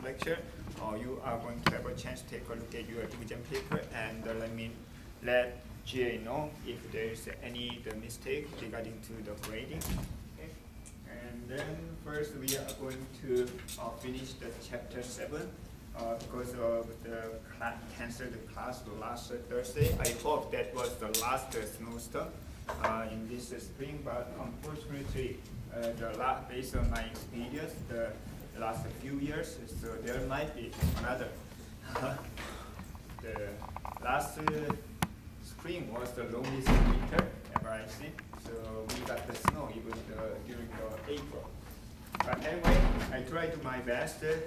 lecture, you are going to have a chance to take a look at your division paper and let GA know if there is any mistake regarding to the grading. Okay. And then first we are going to finish the chapter 7 because of the canceled class last Thursday. I hope that was the last snowstorm in this spring, but unfortunately, based on my experience, the last few years, so there might be another. The last spring was the longest winter ever I've seen, so we got the snow even during the April. But anyway, I tried my best to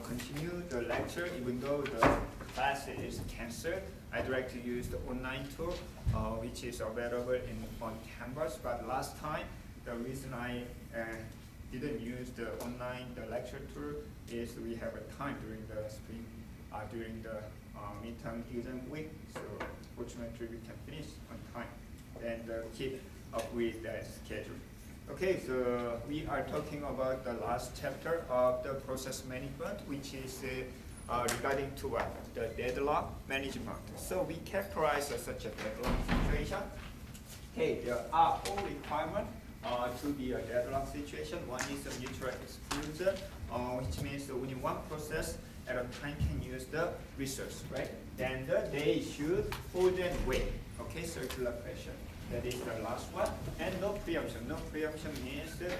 continue the lecture even though the class is canceled. I'd like to use the online tool which is available on Canvas, but last time the reason I didn't use the lecture tool is we have a time during the spring, during the midterm exam week, so fortunately we can finish on time and keep up with the schedule. Okay, so we are talking about the last chapter of the process management, which is regarding to what? The deadlock management. So we characterize such a deadlock situation. Okay, there are four requirements to be a deadlock situation. One is a mutual exclusion, which means only one process at a time can use the resource, right? Then they should hold and wait. Okay, circular question. That is the last one. And no preemption. No preemption means if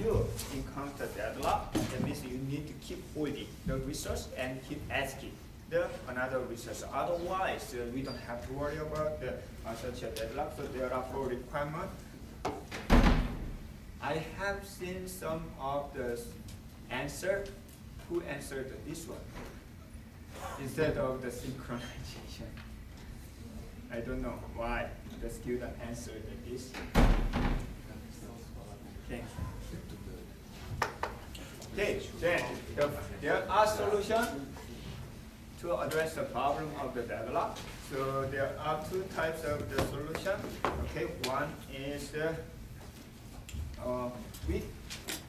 you encounter deadlock, that means you need to keep holding the resource and keep asking another resource. Otherwise, we don't have to worry about such a deadlock. So there are four requirements. I have seen some of the answer. Who answered this one instead of the synchronization? I don't know why the student answered this. Okay. Okay, then there are solutions to address the problem of the deadlock. So there are two types of the solution. Okay, one is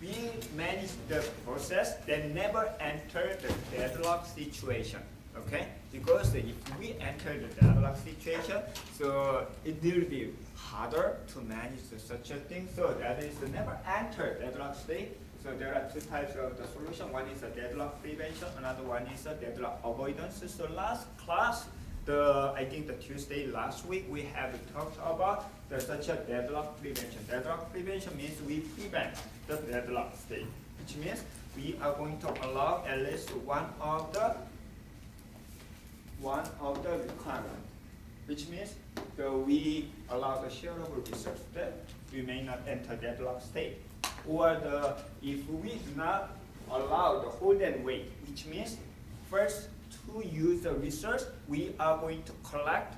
we manage the process, then never enter the deadlock situation. Okay, because if we enter the deadlock situation, so it will be harder to manage such a thing. So that is never enter deadlock state. So there are two types of the solution. One is a deadlock prevention. Another one is a deadlock avoidance. So last class, I think the Tuesday last week, we have talked about such a deadlock prevention. Deadlock prevention means we prevent the deadlock state, which means we are going to allow at least one of the requirement, which means we allow the shareable resource that we may not enter deadlock state, or if we do not allow the hold and wait, which means first to use the resource, we are going to collect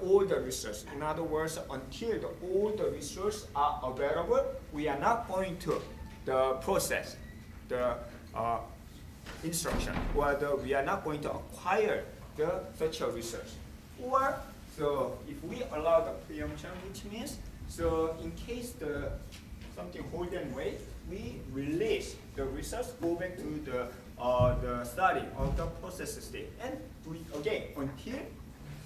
all the resource. In other words, until all the resources are available, we are not going to process the instruction, or we are not going to acquire such a resource. Or so if we allow the preemption, which means so in case something hold and wait, we release the resource, go back to the study of the process state, and do it again until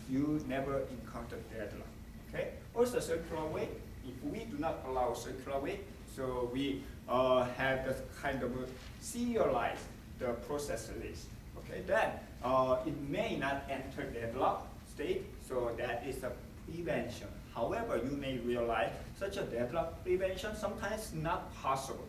you never encounter deadlock. Okay. Also circular wait. If we do not allow circular wait, so we have this kind of serialize the process list. Okay. Then it may not enter deadlock state. So that is a prevention. However, you may realize such a deadlock prevention sometimes not possible.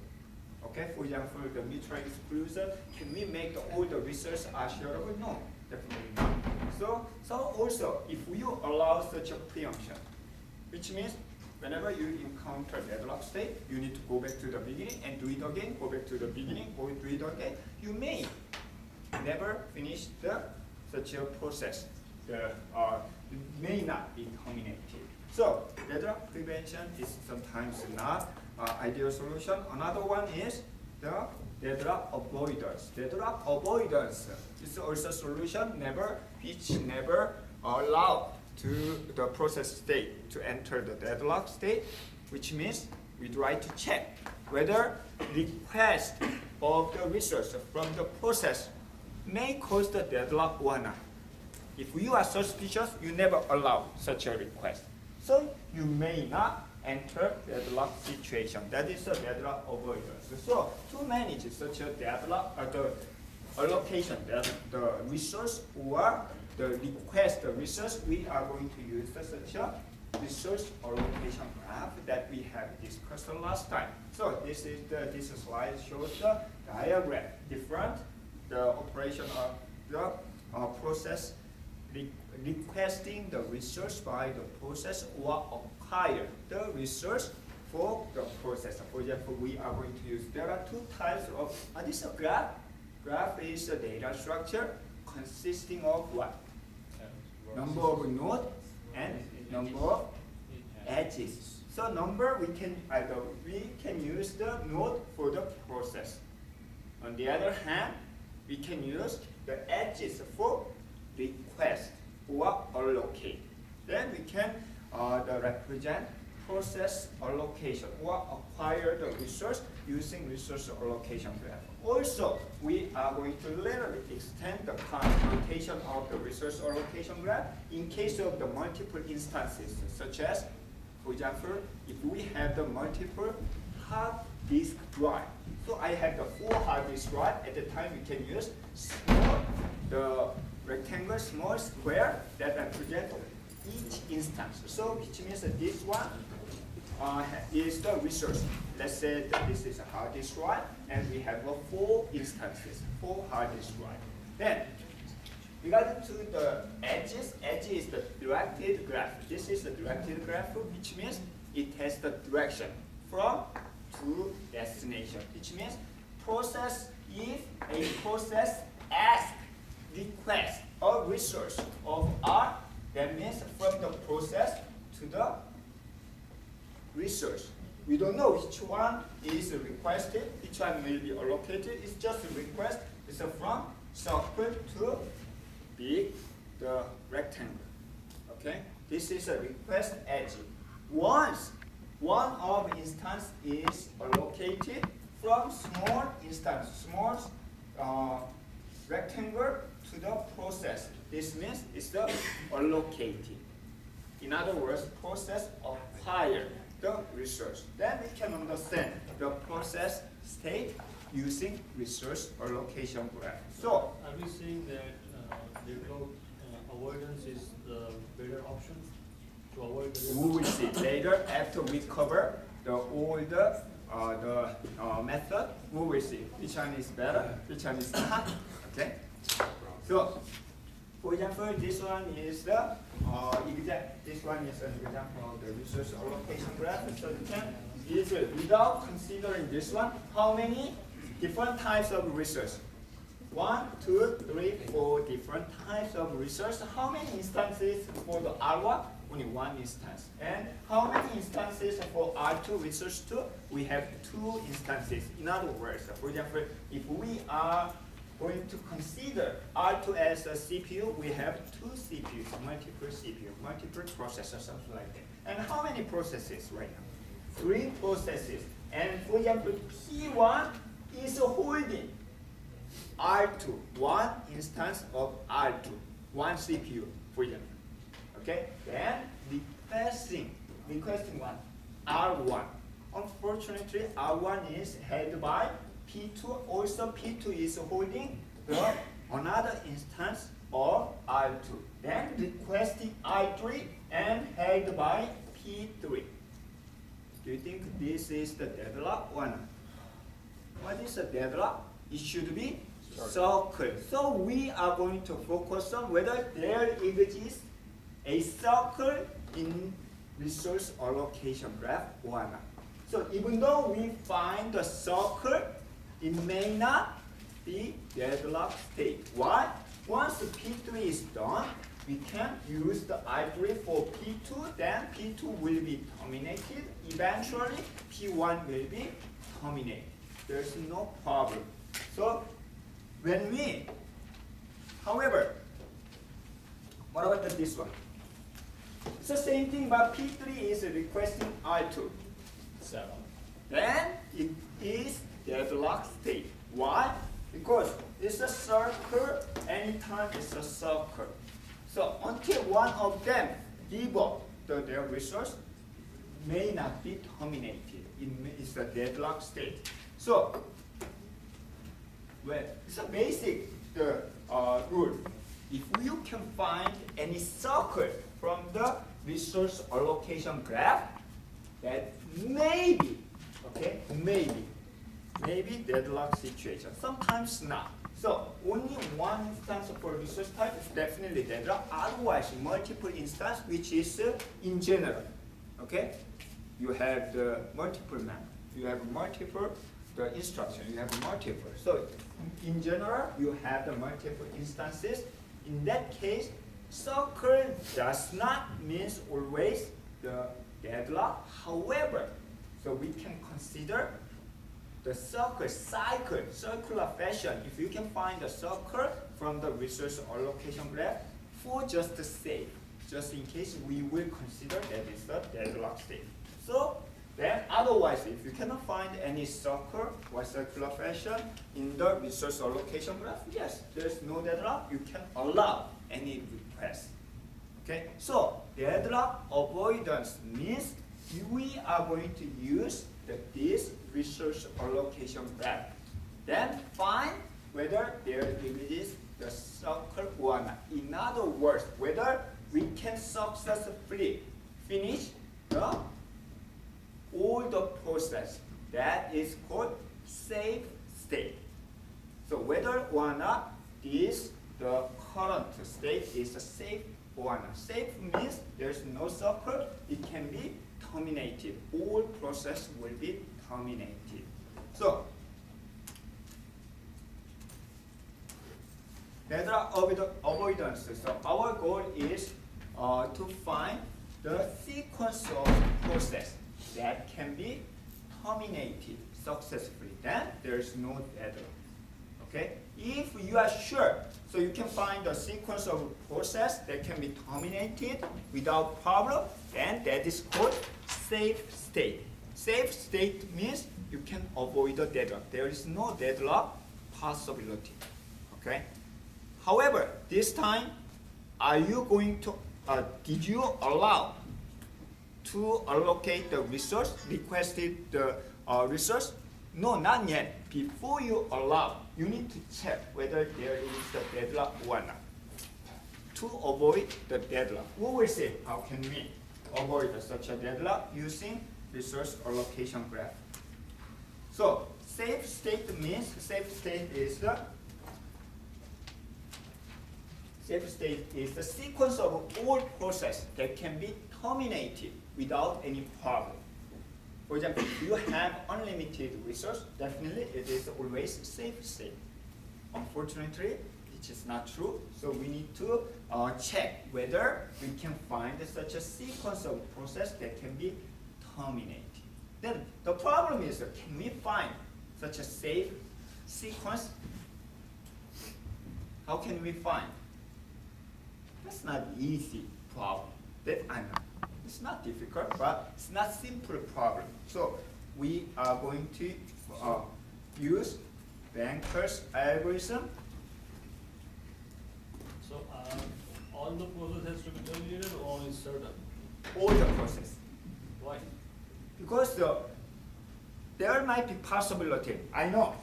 Okay, for example, the mutual exclusion, can we make all the resources are shareable? No, definitely not. So also, if you allow such a preemption, which means whenever you encounter deadlock state, you need to go back to the beginning and do it again, go back to the beginning, do it again. You may never finish such a process. It may not be terminated. So deadlock prevention is sometimes not ideal solution. Another one is the deadlock avoidance. Deadlock avoidance is also a solution which never allow to the process state to enter the deadlock state, which means we try to check whether request of the resource from the process may cause the deadlock or not. If you are suspicious, you never allow such a request. So you may not enter deadlock situation. That is a deadlock avoidance. So to manage such a deadlock, the allocation, the resource or the request the resource, we are going to use such a resource allocation graph that we have discussed last time. So this slide shows the diagram, the operation of the process requesting the resource by the process or acquire the resource for the process. For example, we are going to use, there are two types of, this is a graph. Graph is a data structure consisting of what? Number of nodes and number of edges. So number, we can use the node for the process. On the other hand, we can use the edges for request or allocate. Then we can represent process allocation or acquire the resource using resource allocation graph. Also, we are going to literally extend the computation of the resource allocation graph in case of the multiple instances, such as, for example, if we have the multiple hard disk drive. So I have the 4 hard disk drive. At the time, we can use the rectangle, small square that represent each instance. So which means that this one is the resource. Let's say that this is a hard disk drive, and we have 4 instances, 4 hard disk drive. Then, regarding to the edges, edge is the directed graph. This is the directed graph, which means it has the direction from to destination. Which means process, if a process asks, request a resource of R, that means from the process to the resource. We don't know which one is requested, which one will be allocated. It's just a request. It's from circle to the rectangle. Okay? This is a request edge. Once one of instance is allocated from small instance, small rectangle to the process. This means it's the allocated. In other words, process acquire the resource. Then we can understand the process state using resource allocation graph. So, are we saying that deadlock avoidance is the better option to avoid the we will see later after we cover all the method. We will see which one is better, which one is not. Okay. So, for example, this one is the exact. This one is an example of the resource allocation graph. So you can easily, without considering this one, how many different types of resource? 1, 2, 3, 4 different types of resource. How many instances for the R1? Only 1 instance. And how many instances for R2 resource 2? We have 2 instances. In other words, for example, if we are going to consider R2 as a CPU, we have 2 CPUs, multiple processors, something like that. And how many processes right now? 3 processes. And for example, P1 is holding R2, 1 instance of R2, 1 CPU, for example. Okay? Then requesting one, R1. Unfortunately, R1 is held by P2. Also, P2 is holding another instance of R2. Then requesting R3 and held by P3. Do you think this is the deadlock or not? What is a deadlock? It should be circle. So we are going to focus on whether there exists a circle in resource allocation graph or not. So even though we find the circle, it may not be deadlock state. Why? Once the P3 is done, we can use the I3 for P2, then P2 will be terminated. Eventually, P1 will be terminated. There's no problem. So, however, what about this one? It's the same thing, but P3 is requesting I2. 7. then it is deadlock state. Why? Because it's a circle, anytime it's a circle. So until one of them give up their resource, may not be terminated. It's a deadlock state. So, well, it's a basic rule. If you can find any circle from the resource allocation graph, that maybe, okay, maybe deadlock situation. Sometimes not. So only one instance for resource type is definitely deadlock. Otherwise, multiple instance, which is in general. Okay, you have the multiple map. You have multiple the instruction. You have multiple. So in general, you have the multiple instances. In that case, circle does not mean always the deadlock. However, so we can consider the circle, circular fashion. If you can find a circle from the resource allocation graph for just the sake, just in case, we will consider that is the deadlock state. So then otherwise, if you cannot find any circle or circular fashion in the resource allocation graph, yes, there's no deadlock. You can allow any request. Okay, so deadlock avoidance means we are going to use this resource allocation graph. Then find whether there is the circle or not. In other words, whether we can successfully finish all the process. That is called safe state. So whether or not the current state is safe or not. Safe means there's no circle. It can be terminated. All process will be terminated. So deadlock avoidance. So our goal is to find the sequence of process that can be terminated successfully. Then there's no deadlock. Okay? If you are sure, so you can find a sequence of process that can be terminated without problem, then that is called safe state. Safe state means you can avoid the deadlock. There is no deadlock possibility. Okay? However, this time, are you going to, did you allow to allocate the resource, requested the resource? No, not yet. Before you allow, you need to check whether there is the deadlock or not. To avoid the deadlock, we will see how can we avoid such a deadlock using resource allocation graph. So safe state means safe state is the sequence of all process that can be terminated without any problem. For example, if you have unlimited resource, definitely it is always safe state. Unfortunately, it is not true. So we need to check whether we can find such a sequence of process that can be terminated. Then the problem is, can we find such a safe sequence? How can we find? That's not easy problem. That I know. It's not difficult, but it's not simple problem. So we are going to use Banker's algorithm. So all the process has to be terminated or only certain? All the process. Why? Because there might be possibility. I know.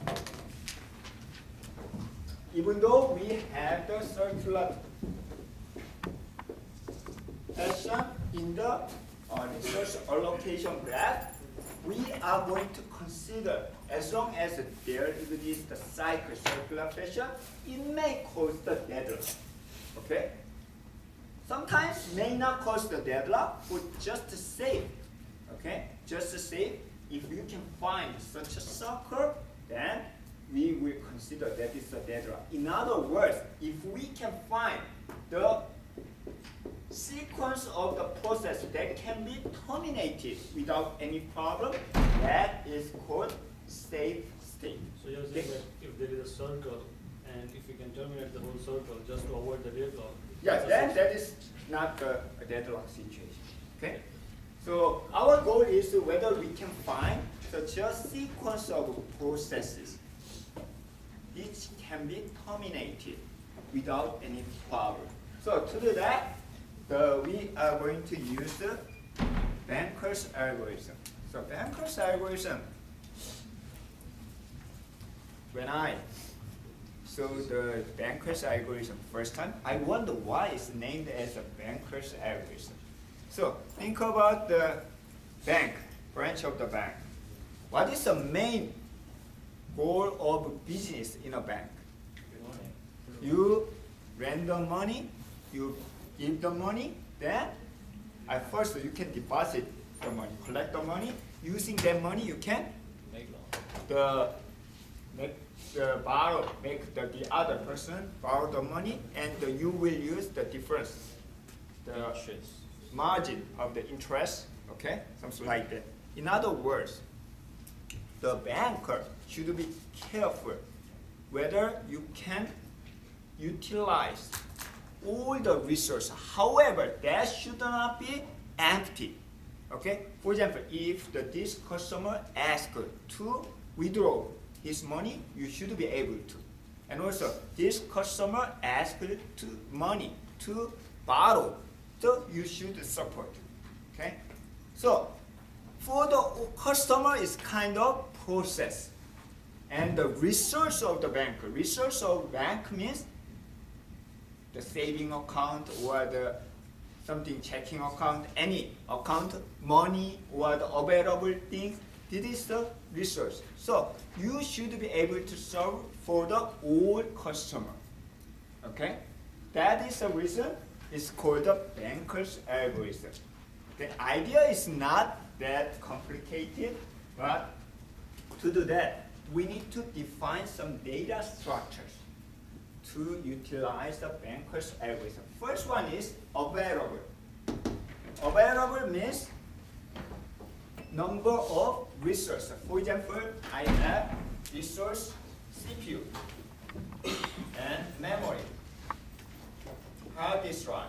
Even though we have the circular fashion in the resource allocation graph, we are going to consider, as long as there is the circular fashion, it may cause the deadlock. Okay? Sometimes may not cause the deadlock, but just to save. Okay? Just to save, if you can find such a circle, then we will consider that is a deadlock. In other words, if we can find the sequence of the process that can be terminated without any problem, that is called safe state. So you're saying that if there is a circle and if you can terminate the whole circle just to avoid the deadlock? Yes, then that is not a deadlock situation. Okay? So our goal is whether we can find such a sequence of processes which can be terminated without any problem. So to do that, we are going to use the Banker's algorithm. So Banker's algorithm, when I saw the Banker's algorithm first time, I wonder why it's named as a Banker's algorithm. So think about the bank, branch of the bank. What is the main goal of business in a bank? You lend the money, you give the money, then at first you can deposit the money, collect the money. Using that money, you can make the other person borrow the money, and you will use the difference, the margin of the interest, okay, something like that. In other words, the banker should be careful whether you can utilize all the resources. However, that should not be empty. Okay? For example, if this customer asks to withdraw his money, you should be able to. And also, this customer asks to money to borrow, so you should support. Okay? So, for the customer is kind of process. And the resource of the bank, resource of bank means the saving account or the something checking account, any account, money or the available things. This is the resource. So you should be able to serve for the all customer. Okay? That is the reason it's called the Banker's algorithm. The idea is not that complicated, but to do that, we need to define some data structures to utilize the Banker's algorithm. First one is available. Available means number of resources. For example, I have resource CPU and memory, hard disk drive.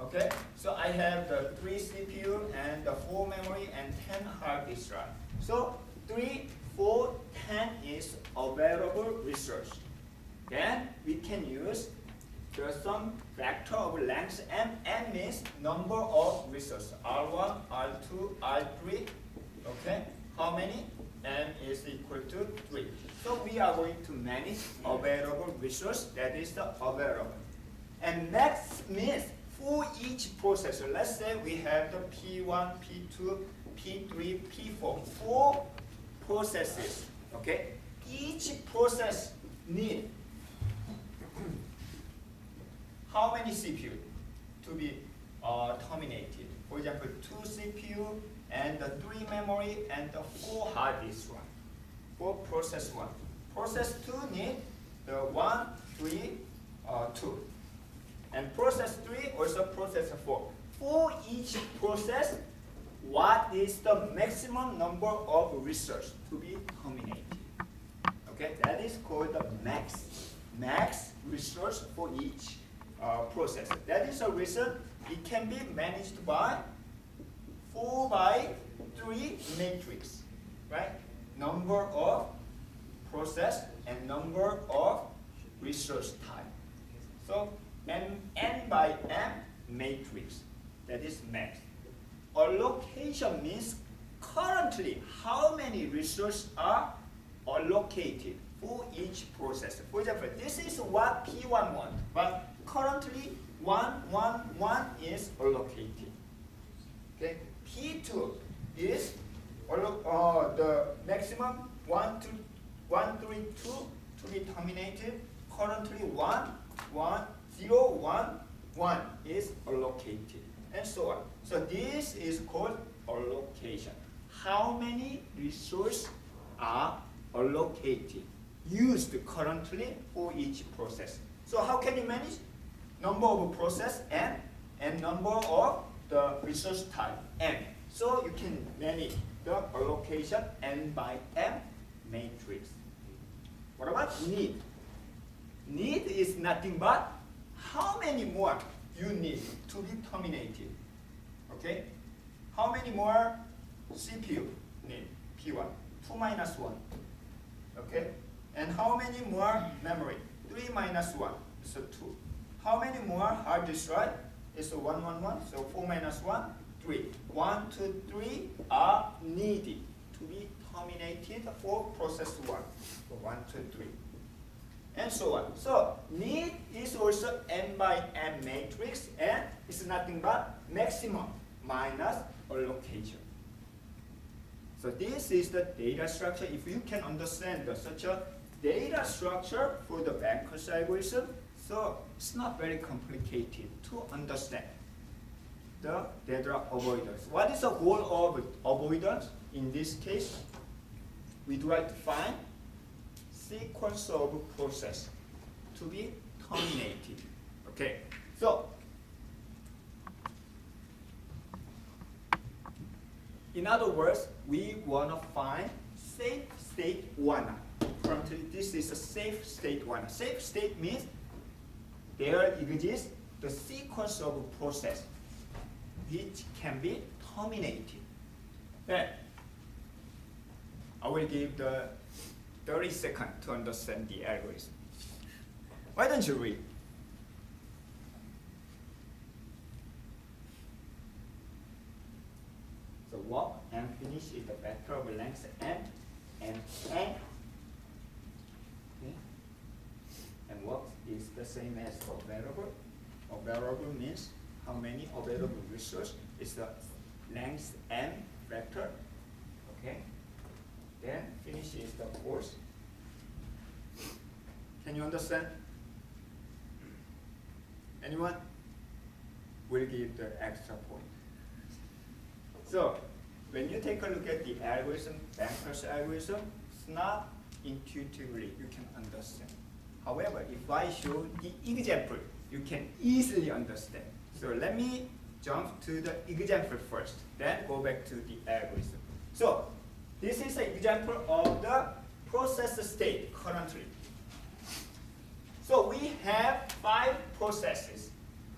Okay, so I have the 3 CPU and the 4 memory and 10 hard disk drive. So 3, 4, 10 is available resource. Then we can use some factor of length m. M means number of resources. R1, R2, R3. Okay, how many? M is equal to 3. So we are going to manage available resource. That is the available. And next means for each processor. Let's say we have the P1, P2, P3, P4. 4 processes. Okay, each process need how many CPU to be terminated? For example, 2 CPU and the 3 memory and the 4 hard disk one. For process 1. Process 2 need the 1, 3, 2. And process 3 also process 4. For each process, what is the maximum number of resources to be terminated? Okay, that is called the max resource for each process. That is a reason it can be managed by 4 by 3 matrix, right? Number of process and number of resource type. So n by m matrix, that is max. Allocation means currently how many resources are allocated for each process. For example, this is what P1 wants, but currently 1 is allocated. Okay, P2 is the maximum 1, 3, 2 to be terminated. Currently 1 is allocated, and so on. So this is called allocation. How many resources are allocated, used currently for each process? So how can you manage? Number of process n and number of the resource type m. So you can manage the allocation n by m matrix. What about need? Need is nothing but how many more you need to be terminated. Okay? How many more CPU need? P1. 2 minus 1. Okay? And how many more memory? 3 minus 1 is 2. How many more hard disk drive? It's 1, 1, 1. So 4 minus 1, 3. 1, 2, 3 are needed to be terminated for process 1. So 1, 2, 3. And so on. So need is also n by n matrix, and it's nothing but maximum minus allocation. So this is the data structure. If you can understand such a data structure for the Banker's algorithm, so it's not very complicated to understand the deadlock avoidance. What is the goal of avoidance? In this case, we try to find sequence of process to be terminated. Okay, so in other words, we want to find safe state 1. Currently, this is a safe state 1. Safe state means there exists the sequence of process which can be terminated. Then I will give the 30 seconds to understand the algorithm. Why don't you read? So walk and finish is the vector of length n and n. Okay. And walk is the same as available. Available means how many available resources is the length n vector. Okay. Then finish is the course. Can you understand? Anyone? Will give the extra point. So when you take a look at the algorithm, Banker's algorithm, it's not intuitively you can understand. However, if I show the example, you can easily understand. So let me jump to the example first, then go back to the algorithm. So this is an example of the process state currently. So we have 5 processes.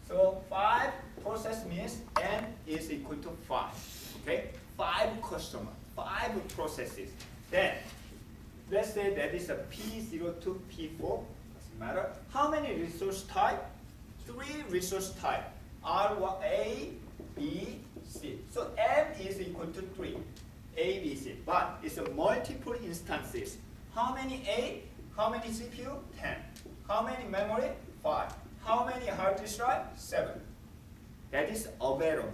So 5 process means n is equal to 5. Okay, 5 customer, 5 processes. Then let's say that is a P0 to P4. Doesn't matter. How many resource type? 3 resource type. R A, B, C. So n is equal to 3. A, B, C. But it's a multiple instances. How many A? How many CPU? 10. How many memory? 5. How many hard disk drive? 7. That is available.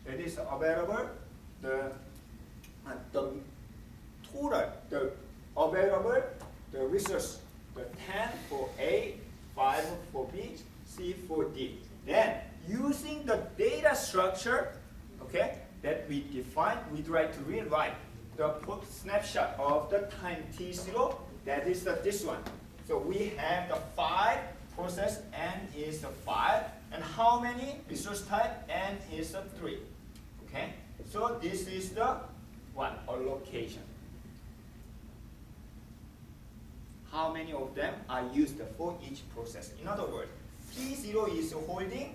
That is available. The total, the available, the resource, the 10 for A, 5 for B, C for D. Then using the data structure, okay, that we define, we try to rewrite the snapshot of the time T0. That is this one. So we have the 5 process, n is 5, and how many resource type? N is 3. Okay, so this is the what? Allocation. How many of them are used for each process? In other words, P0 is holding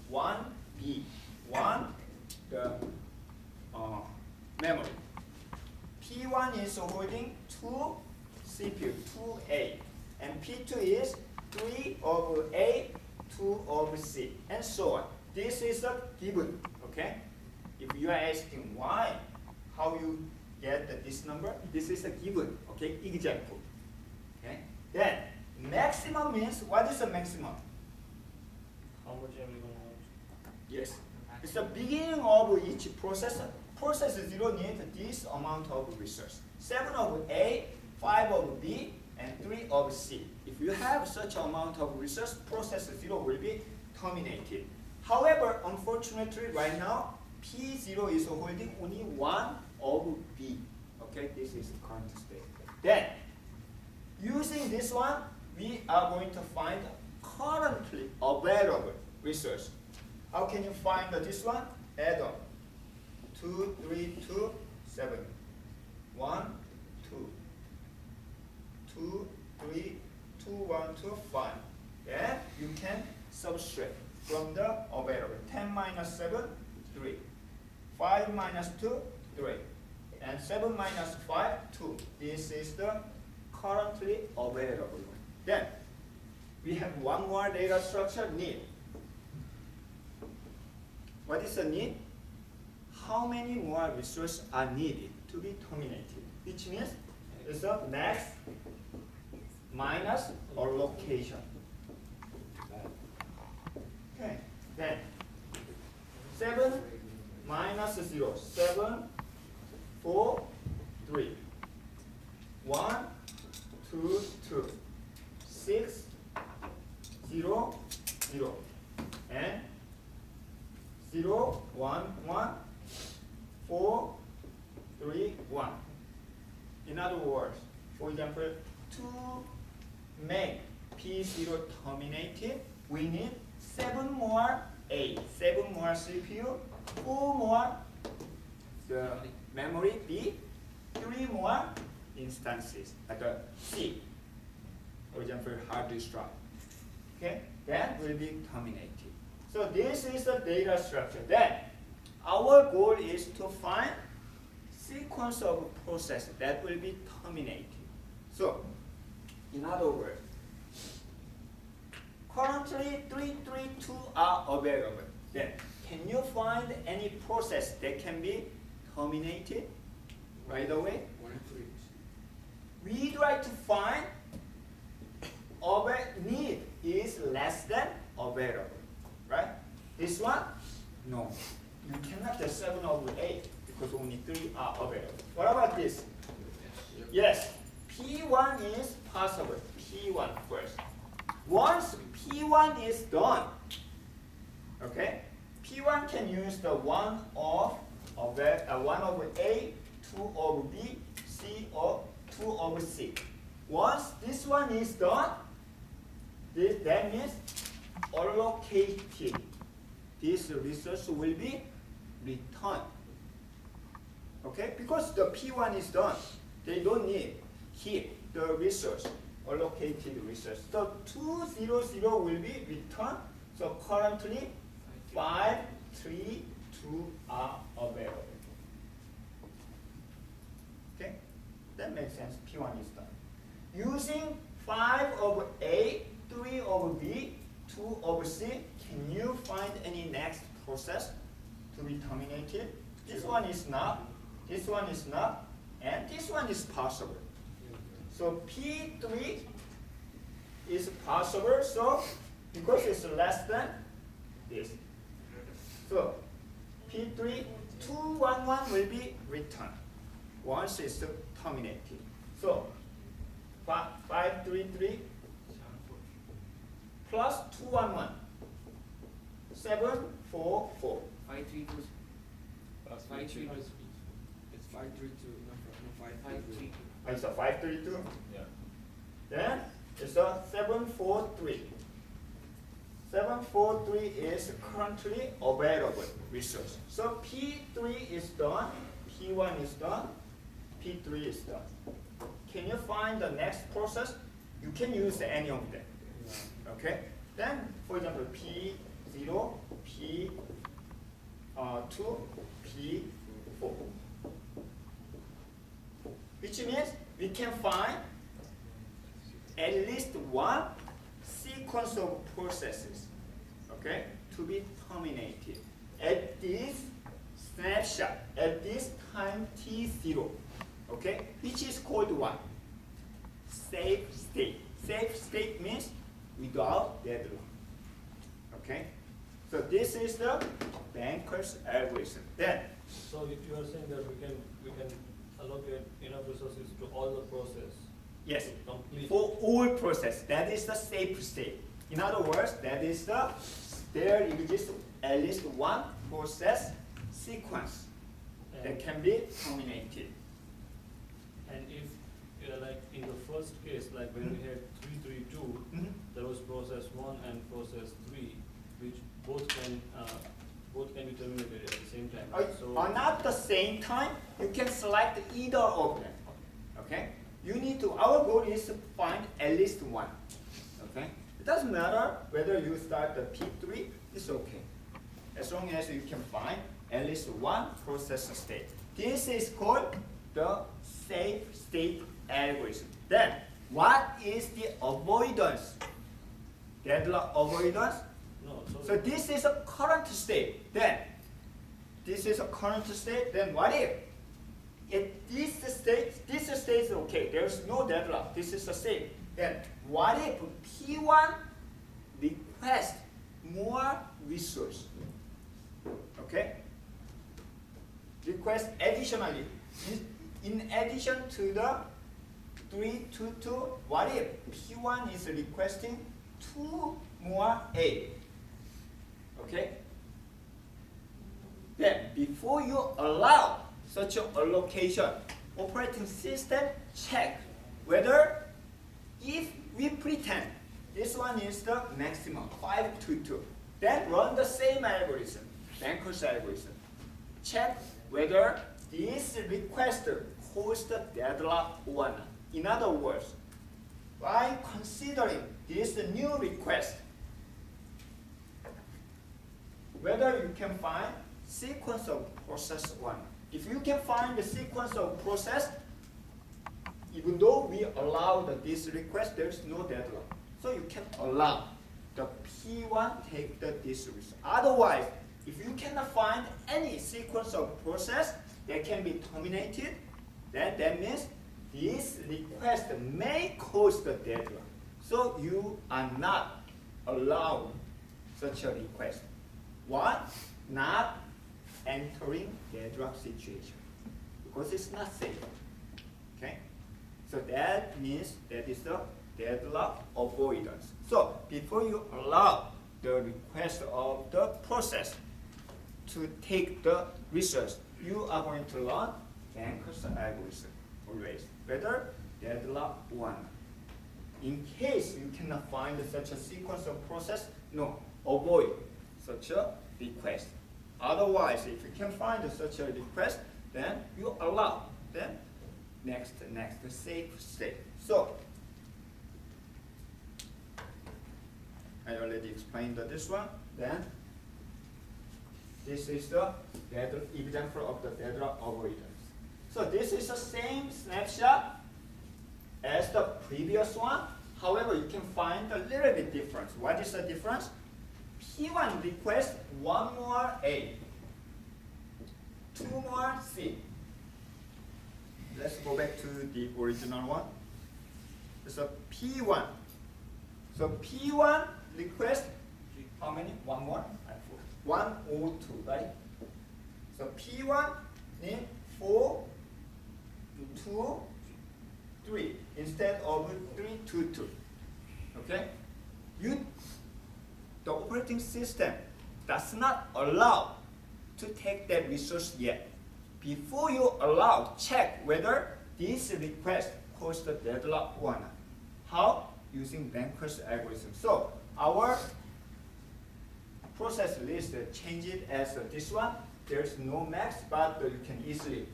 1 B, 1 the memory. P1 is holding 2 CPU, 2A, and P2 is 3 of A, 2 of C, and so on. This is a given, okay? If you are asking why, how you get this number, this is a given, okay? Example, okay? Then, maximum means, what is the maximum? How much are we going to want? Yes, it's the beginning of each process. Process 0 needs this amount of resource. 7 of A, 5 of B, and 3 of C. If you have such amount of resource, process 0 will be terminated. However, unfortunately, right now, P0 is holding only 1 of B. Okay, this is the current state. Then, using this one, we are going to find currently available resource. How can you find this one? Add on. 2, 3, 2, 7. 1, 2. 2, 3, 2, 1, 2, 5. Then you can subtract from the available. 10 minus 7, 3. 5 minus 2, 3. and 7 minus 5, 2. This is the currently available one. Then we have one more data structure, need. What is the need? How many more resources are needed to be terminated? Which means it's the max minus allocation. Okay, then 7 minus 0, 7, 4, 3, 1, 2, 2, 6, 0, 0, and 0, 1, 1, 4, 3, 1. In other words, for example, to make P0 terminated, we need 7 more A, 7 more CPU, 4 more the memory B, 3 more instances at the C. For example, hard disk drive. Okay, that will be terminated. So this is the data structure. Then our goal is to find sequence of process that will be terminated. So, in other words, currently 332 are available. Then, can you find any process that can be terminated right away? We try to find need is less than available, right? This one, no. You cannot have 7 over 8 because only 3 are available. What about this? Yes, P1 is possible. P1 first. Once P1 is done, okay, P1 can use the 1 of 1 over A, 2 over B, C, or 2 over C. Once this one is done, that means allocated. This resource will be returned. Okay, because the P1 is done, they don't need here the resource, allocated resource. So 200 will be returned. So currently 5, 3, 2 are available. Okay, that makes sense. P1 is done. Using 5 over A, 3 over B, 2 over C, can you find any next process to be terminated? This one is not, this one is not, and this one is possible. So P3 is possible, so because it's less than this. So P3, 211 will be returned once it's terminated. So 533 plus 211, 744. 532 Plus 532. It's 532, no 533. It's a 532. Yeah. Then it's a 743. 743 is currently available resource. So P3 is done, P1 is done, P3 is done. Can you find the next process? You can use any of them. Okay? Then, for example, P0, P2, P4. Which means we can find at least one sequence of processes, okay, to be terminated at this snapshot, at this time T0, okay, which is called what? Safe state. Safe state means without deadlock, okay? So this is the Banker's algorithm. Then, So if you are saying that we can allocate enough resources to all the process. yes, to complete. for all process, that is the safe state. In other words, that is there exists at least one process sequence that can be terminated. And if like in the first case, like when we had 332, Mhm. there was process 1 and process 3, which both can be terminated at the same time. So Are not the same time, you can select either of them. Okay? You need to, our goal is to find at least one. Okay? It doesn't matter whether you start the P3, it's okay. As long as you can find at least one process state. This is called the safe state algorithm. Then, what is the avoidance? Deadlock avoidance? No, So this is a current state. Then, this is a current state. Then what if this state is okay, there's no deadlock, this is the same. Then what if P1 requests more resource? Okay? Request additionally, in addition to the 3 to 2, what if P1 is requesting 2 more A? Okay? Then before you allow such an allocation, operating system check whether, if we pretend this one is the maximum 5 to 2, then run the same algorithm, Banker's algorithm. Check whether this request caused the deadlock or not. In other words, by considering this new request, whether you can find sequence of process 1. If you can find the sequence of process, even though we allowed this request, there is no deadlock. So you can allow the P1 take this result. Otherwise, if you cannot find any sequence of process that can be terminated, then that means this request may cause the deadlock. So you are not allowed such a request. Why? Not entering deadlock situation, because it's not safe. Okay? So that means that is the deadlock avoidance. So before you allow the request of the process to take the resource, you are going to learn Banker's algorithm always, whether deadlock or not. In case you cannot find such a sequence of process, no, avoid such a request. Otherwise, if you can find such a request, then you allow. Then next, safe state. So I already explained this one. Then this is the example of the deadlock avoidance. So this is the same snapshot as the previous one. However, you can find a little bit difference. What is the difference? P1 requests 1 more A, 2 more C. Let's go back to the original one. So P1. So P1 requests how many? 1 more? 102, right? So P1 need 4, 2, 3 instead of 3, 2, 2. Okay? The operating system does not allow to take that resource yet. Before you allow, check whether this request caused the deadlock or not. How? Using Banker's algorithm. So our process list change it as this one. There's no max, but you can easily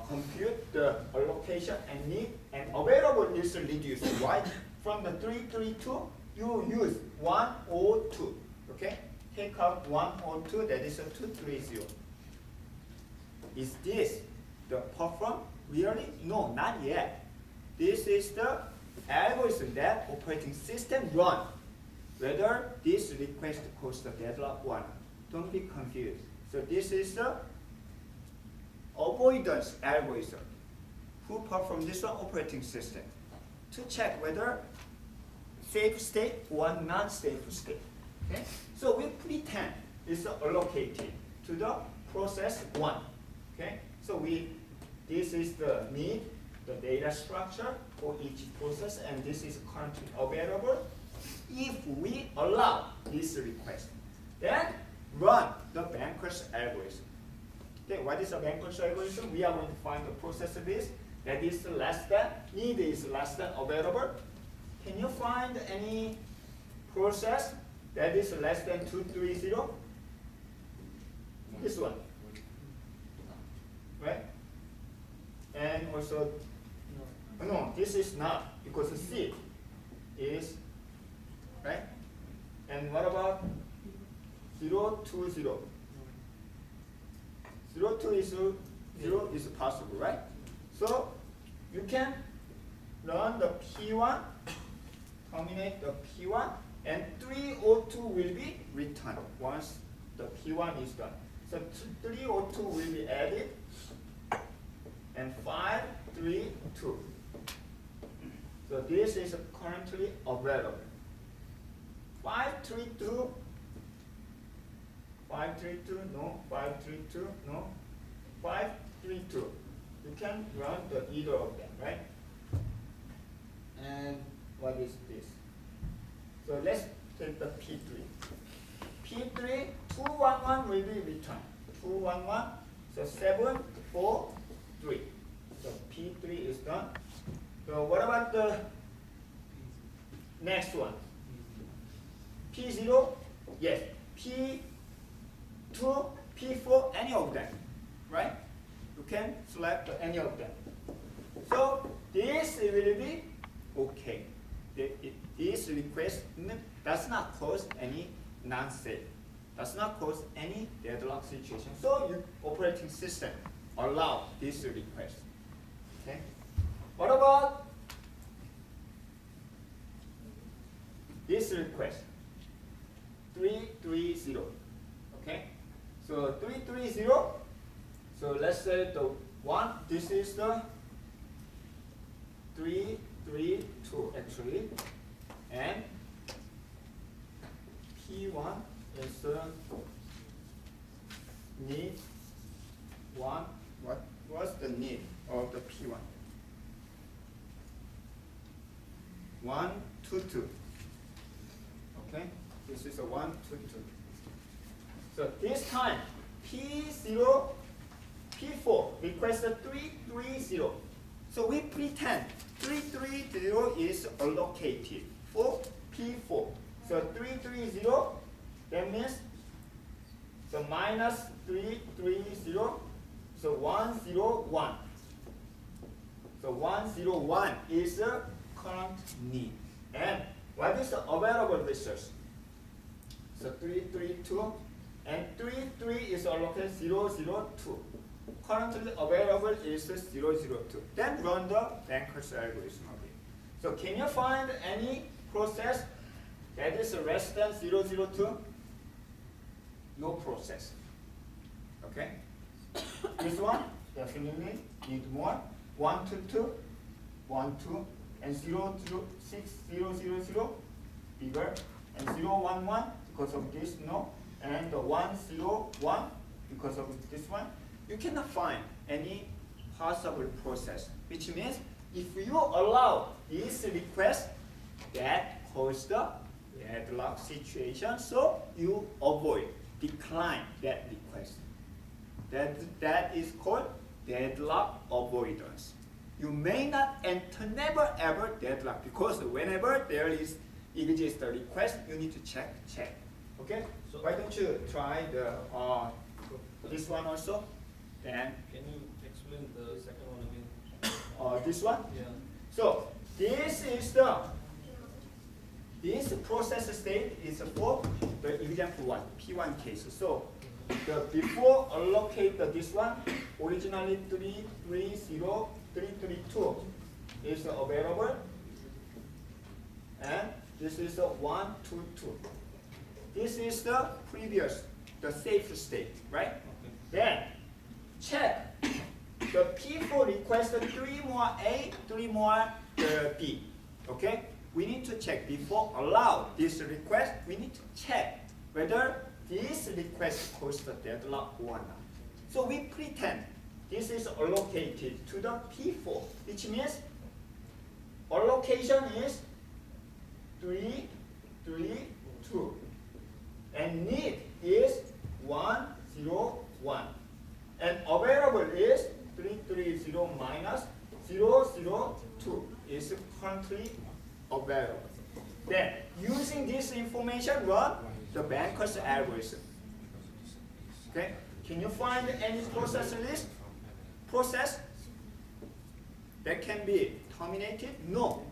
compute the allocation and need, and available is reduced. Why? From the 332, you use 102. Okay? Take out 102, that is a 230. Is this the perform? Really? No, not yet. This is the algorithm that operating system run. Whether this request caused the deadlock or not. Don't be confused. So this is the avoidance algorithm. Who perform this one? Operating system. To check whether safe state or non-safe state. Okay? So we pretend it's allocated to the process 1. Okay? So this is the need, the data structure for each process, and this is currently available. If we allow this request, then run the Banker's algorithm. Okay, what is a Banker's algorithm? We are going to find the process list that is less than, need is less than available. Can you find any process that is less than 230? This one. Right? And also, no, this is not, because C is, right? And what about 0, 2, 0? 0, 2 is 0 is possible, right? So you can run the P1, terminate the P1, and 302 will be returned once the P1 is done. So 302 will be added, and 532. So this is currently available. 532, 532, no, 532, no, 532. You can run the either of them, right? And what is this? So let's take the P3. P3, 211 will be returned. 211, so 7, 4, 3. So P3 is done. So what about the next one? P0, yes, P2, P4, any of them, right? You can select any of them. So this will be okay. This request does not cause any non-save, does not cause any deadlock situation. So your operating system allow this request. Okay. What about this request? 330. Okay. So 330. So let's say the one. This is the 332 actually, and P1 is need one. What was the need of the P1? 122. Okay, this is a 122. So this time P0, P4 requested 330. So we pretend 330 is allocated for P4. So 330, that means so minus 330, so 101. So 101 is the current need. And what is the available resource? So 332 and 33 is allocated 002. Currently available is 002. Then run the banker's algorithm again. So can you find any process that is less than 002? No process. Okay? This one definitely need more. 122, 12, and 006, 000 bigger, and 011 because of this no, and the 101 because of this one. You cannot find any possible process, which means if you allow this request, that causes the deadlock situation, so you avoid, decline that request. That is called deadlock avoidance. You may not enter never ever deadlock because whenever there is exists a request, you need to check. Okay? So why don't you try the this one also? Then Can you explain the second one again? this one. Yeah. So this is this process state is for the example one, P1 case. So the before allocate this one, originally 330, 332 is available, and this is 122. This is the previous, the safe state, right? Okay. Then check the P4 requested 3 more A, 3 more B. Okay? We need to check before allow this request. We need to check whether this request causes the deadlock or not. So we pretend this is allocated to the P4, which means allocation is 3, 3, 2, and need is 101, and available is 330 minus 002 is currently available. Then using this information, run the banker's algorithm. Okay, can you find any process list? Process that can be terminated? No.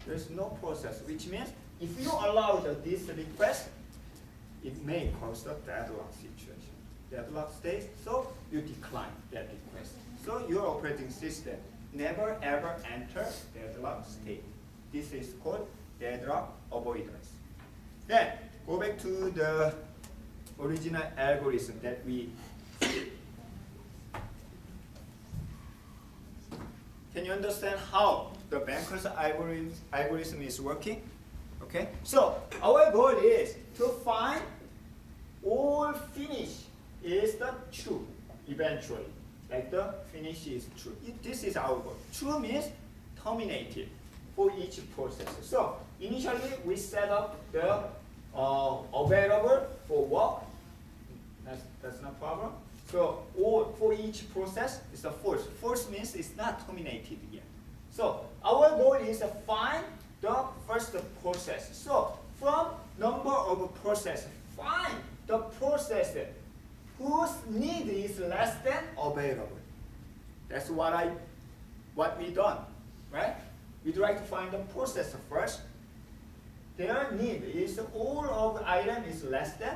There's no process, which means if you allow this request, it may cause the deadlock situation. deadlock state, so you decline that request. So your operating system never ever enter deadlock state. This is called deadlock avoidance. Then go back to the original algorithm that we did. Can you understand how the banker's algorithm is working? Okay, so our goal is to find all finish is the true eventually. Like the finish is true. This is our goal. True means terminated for each process. So initially we set up the available for work. That's no problem. So all for each process is a false. False means it's not terminated yet. So our goal is to find the first process. So from number of process, find the process whose need is less than available. That's what we done, right? We try to find the process first. Their need is all of item is less than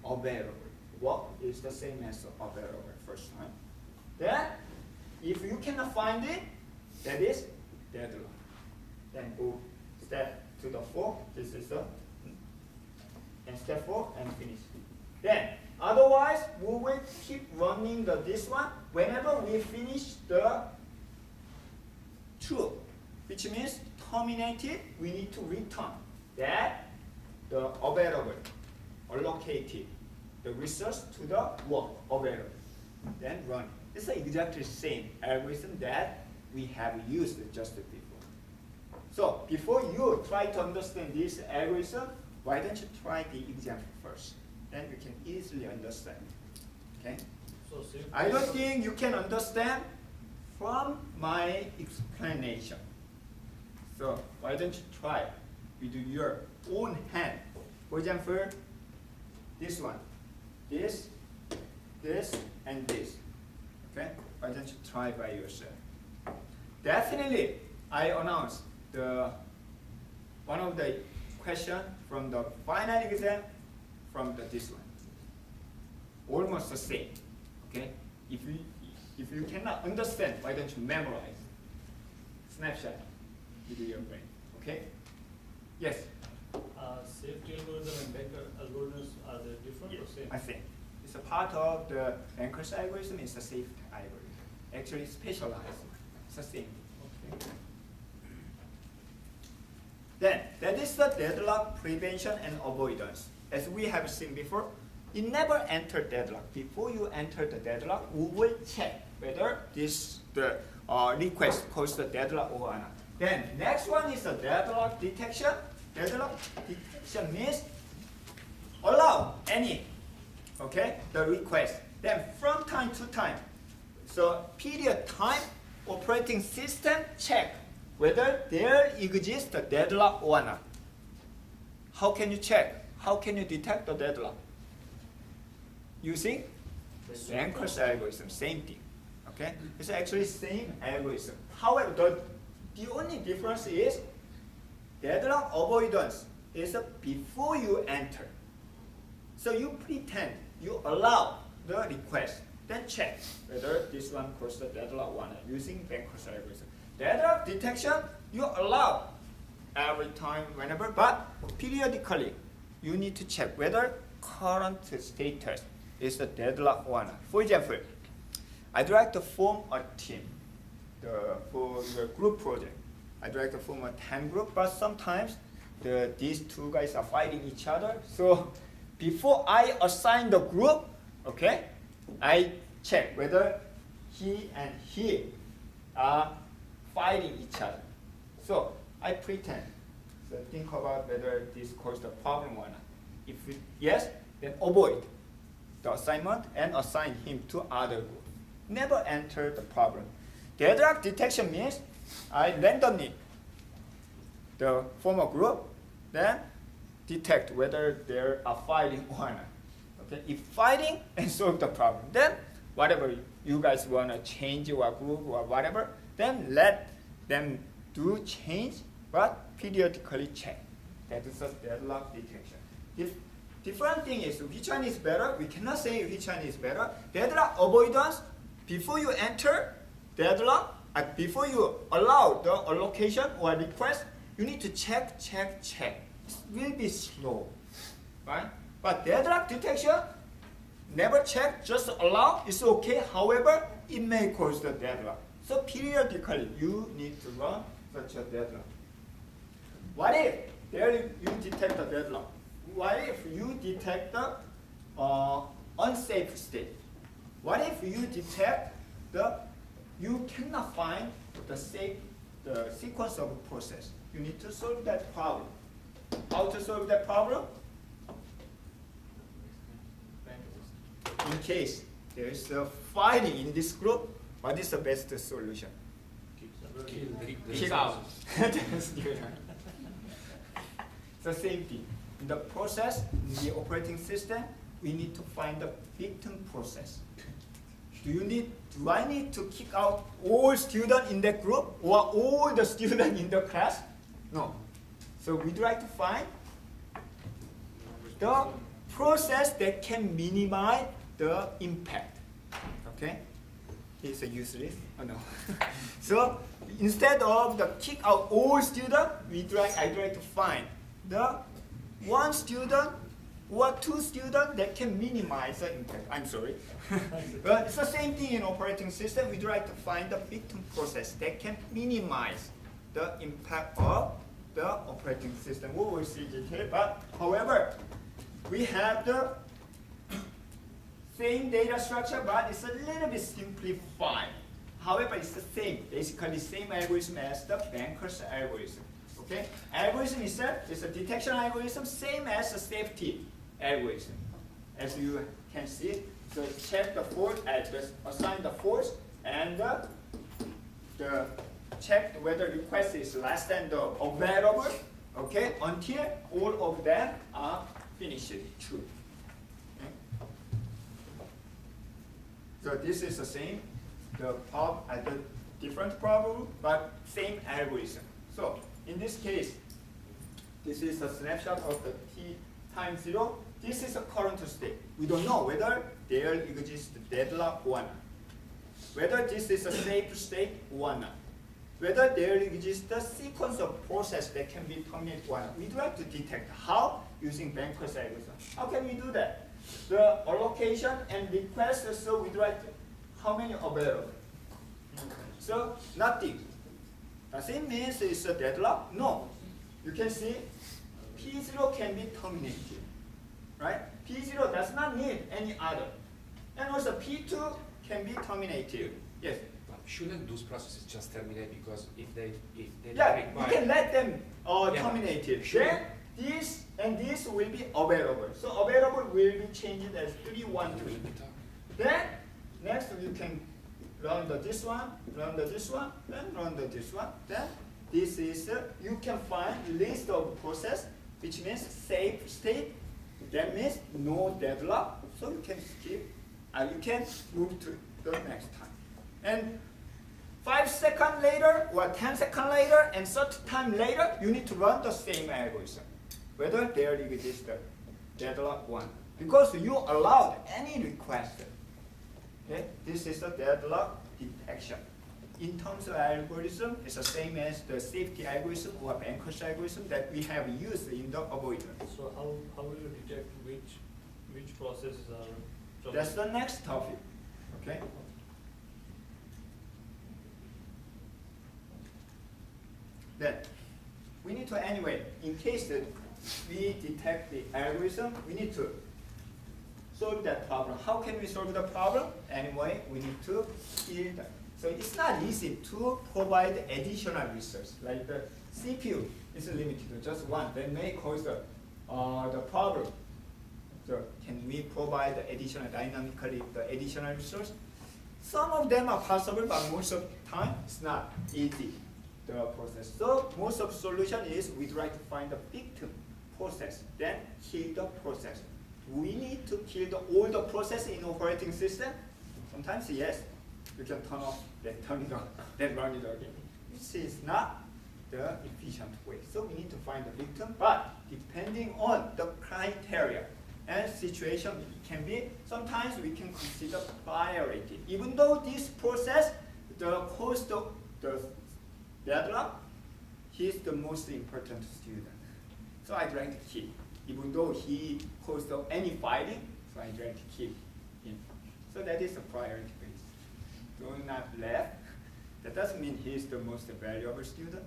available. What is the same as available first time. Then, if you cannot find it, that is deadlock. Then go step to the 4. This is the and step 4 and finish. Then otherwise we will keep running this one whenever we finish the true, which means terminated. We need to return that the available allocated the resource to the work available. Then run. It's exactly the same algorithm that we have used just before. So before you try to understand this algorithm, why don't you try the example first? Then you can easily understand. Okay? So I don't think you can understand from my explanation. So why don't you try with your own hand? For example, this one, this, and this. Okay? Why don't you try by yourself? Definitely, I announced one of the question from the final exam from this one. Almost the same. Okay? If you cannot understand, why don't you memorize? Snapshot with your brain. Okay? Yes? Safety algorithm and banker algorithms, are they different or same? I think it's a part of the banker's algorithm. It's a safety algorithm. Actually specialized. It's the same. Okay. Then that is the deadlock prevention and avoidance. As we have seen before, it never enter deadlock. Before you enter the deadlock, we will check whether the request caused the deadlock or not. Then next one is the deadlock detection. Deadlock detection means allow any, okay, the request. Then from time to time, so period time, operating system check whether there exists a deadlock or not. How can you check? How can you detect the deadlock? Using banker's algorithm, same thing. Okay, it's actually same algorithm. However, the only difference is deadlock avoidance is before you enter. So you pretend you allow the request, then check whether this one caused the deadlock or not using banker's algorithm. Deadlock detection, you allow every time, whenever, but periodically you need to check whether current status is the deadlock or not. For example, I'd like to form a team for the group project. I'd like to form a 10 group, but sometimes these two guys are fighting each other. So before I assign the group, okay, I check whether he and he are fighting each other. So I pretend. So think about whether this caused a problem or not. If yes, then avoid the assignment and assign him to other group. Never enter the problem. Deadlock detection means I randomly form a group, then detect whether they are fighting or not. Okay, if fighting, and solve the problem. Then whatever you guys wanna change your group or whatever, then let them do change, but periodically check. That is a deadlock detection. If different thing is which one is better. We cannot say which one is better. Deadlock avoidance, before you enter deadlock, before you allow the allocation or request, you need to check. It will be slow, right? But deadlock detection, never check, just allow, it's okay. However, it may cause the deadlock. So periodically, you need to run such a deadlock. What if there you detect a deadlock? What if you detect the unsafe state? What if you detect you cannot find the sequence of process? You need to solve that problem. How to solve that problem? In case there is a fighting in this group, what is the best solution? Kick out. It's the same thing. In the process, in the operating system, we need to find the victim process. Do I need to kick out all students in that group or all the students in the class? No. So we try to find the process that can minimize the impact. Okay? It's a useless. Oh no. So instead of the kick out all students, I try to find the one student or two students that can minimize the impact. I'm sorry. But it's the same thing in operating system. We try to find the victim process that can minimize the impact of the operating system. We will see detail. But however, we have the same data structure, but it's a little bit simplified. However, it's the same, basically same algorithm as the banker's algorithm. Okay? Algorithm itself is a detection algorithm, same as a safety algorithm. As you can see, so check the force, assign the force, and check whether request is less than the available. Okay? Until all of them are finished true. Okay? So this is the same, the different problem, but same algorithm. So in this case, this is a snapshot of the t time 0. This is a current state. We don't know whether there exists deadlock or not. Whether this is a safe state or not. Whether there exists a sequence of process that can be terminated or not. We'd like to detect how using banker's algorithm. How can we do that? The allocation and request, so we'd like to, how many available? So nothing. Does it mean it's a deadlock? No. You can see P0 can be terminated. Right? P0 does not need any other. And also P2 can be terminated. Yes? But shouldn't those processes just terminate because if they Yeah, require... you can let them Yeah. terminate it. Sure. Then this and this will be available. So available will be changed as 313. Then next you can run this one, then run this one. Then this is you can find list of process, which means safe state. That means no deadlock. So you can skip. You can move to the next time. And 5 seconds later or 10 seconds later and 30 time later, you need to run the same algorithm. Whether there exists the deadlock one. Because you allowed any request. Okay? This is the deadlock detection. In terms of algorithm, it's the same as the safety algorithm or banker's algorithm that we have used in the avoidance. So how will you detect which processes are trouble? That's the next topic. Okay? Then we need to anyway, in case that we detect the algorithm, we need to solve that problem. How can we solve the problem? Anyway, we need to kill them. So it's not easy to provide additional research. Like the CPU is limited to just one. That may cause the problem. So can we provide dynamically the additional resource? Some of them are possible, but most of the time it's not easy, the process. So most of the solution is we try to find the victim process, then kill the process. We need to kill all the process in operating system. Sometimes yes, you can turn off, then turn it on, then run it again. This is not the efficient way. So we need to find the victim, but depending on the criteria, and situation can be, sometimes we can consider priority. Even though this process, the cost of the deadlock, he's the most important student. So I'd like to keep, even though he caused any fighting, so I'd like to keep him. So that is a priority base. Do not left. That doesn't mean he's the most valuable student.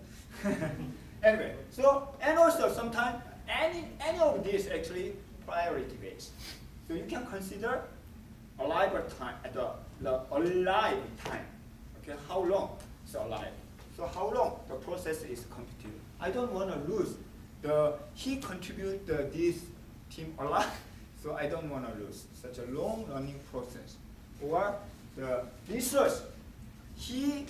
Anyway, so, and also sometimes any of these actually priority based. So you can consider alive time, the alive time. Okay, how long it's alive. So how long the process is completed. I don't want to lose he contribute this team alive, so I don't want to lose such a long learning process. Or the research, he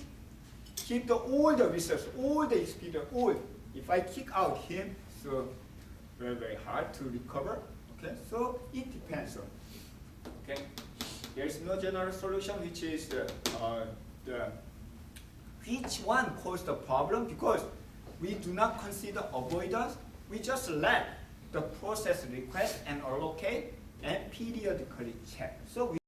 keep all the research, all the experience, all. If I kick out him, so very hard to recover. Okay, so it depends on. Okay, there is no general solution, which is which one caused the problem, because we do not consider avoidance. We just let the process request and allocate and periodically check. So we